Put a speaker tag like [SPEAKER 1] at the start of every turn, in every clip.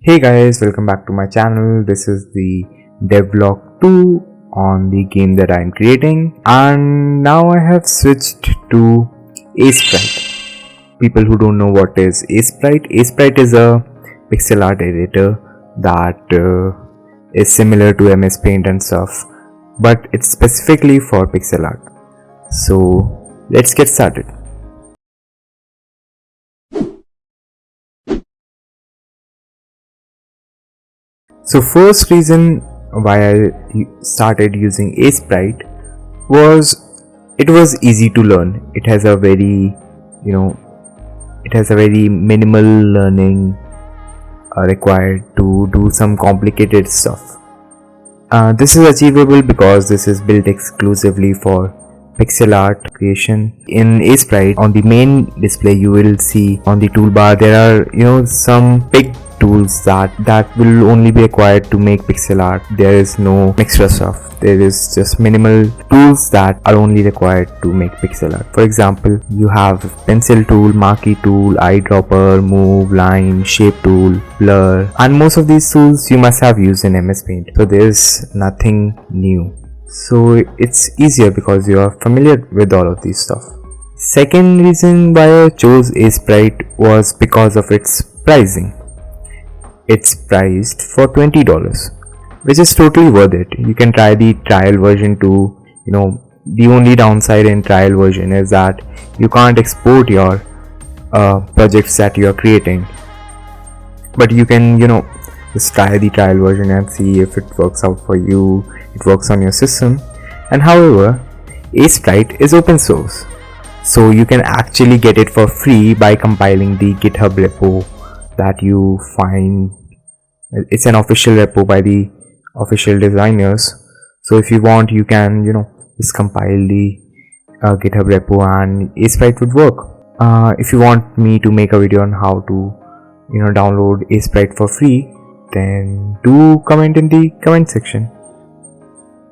[SPEAKER 1] Hey guys, welcome back to my channel. This is the devlog 2 on the game that I am creating, and now I have switched to Aseprite. People who don't know what is Aseprite is a pixel art editor that is similar to MS Paint and stuff, but it's specifically for pixel art. So let's get started. So first reason why I started using Aseprite was it was easy to learn. It has a very minimal learning required to do some complicated stuff. This is achievable because this is built exclusively for pixel art creation. In Aseprite, on the main display you will see on the toolbar there are some big tools that will only be required to make pixel art. There is no extra stuff. There is just minimal tools that are only required to make pixel art. For example, you have pencil tool, marquee tool, eyedropper, move, line, shape tool, blur, and most of these tools you must have used in MS Paint. So there is nothing new. So it's easier because you are familiar with all of these stuff. Second reason why I chose Aseprite was because of its pricing. It's priced for $20, which is totally worth it. You can try the trial version too. The only downside in trial version is that you can't export your projects that you are creating, but you can just try the trial version and see if it works out for you, it works on your system. And however, Aseprite is open source, so you can actually get it for free by compiling the GitHub repo that you find. It's an official repo by the official designers, so if you want you can just compile the GitHub repo and Aseprite would work. If you want me to make a video on how to download Aseprite for free, then do comment in the comment section.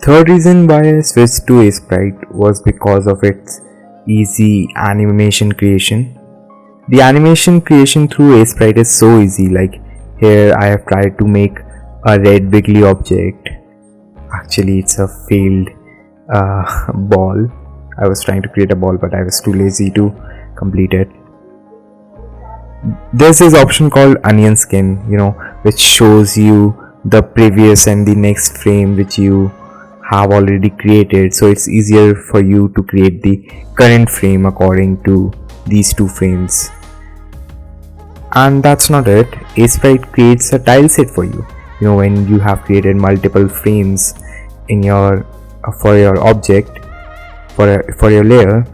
[SPEAKER 1] Third reason why I switched to Aseprite was because of its easy animation creation. The animation creation through Aseprite is so easy. Like here I have tried to make a red wiggly object. Actually it's a failed ball. I was trying to create a ball but I was too lazy to complete it. There's this option called onion skin, which shows you the previous and the next frame which you have already created, so it's easier for you to create the current frame according to these two frames. And that's not it. Aseprite creates a tile set for you. When you have created multiple frames in your for your object, for your layer,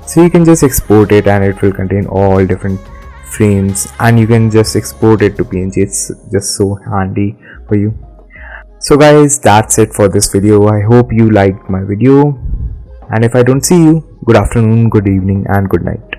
[SPEAKER 1] so you can just export it and it will contain all different frames, and you can just export it to PNG. It's just so handy for you. So guys, that's it for this video. I hope you liked my video, and if I don't see you, good afternoon, good evening, and good night.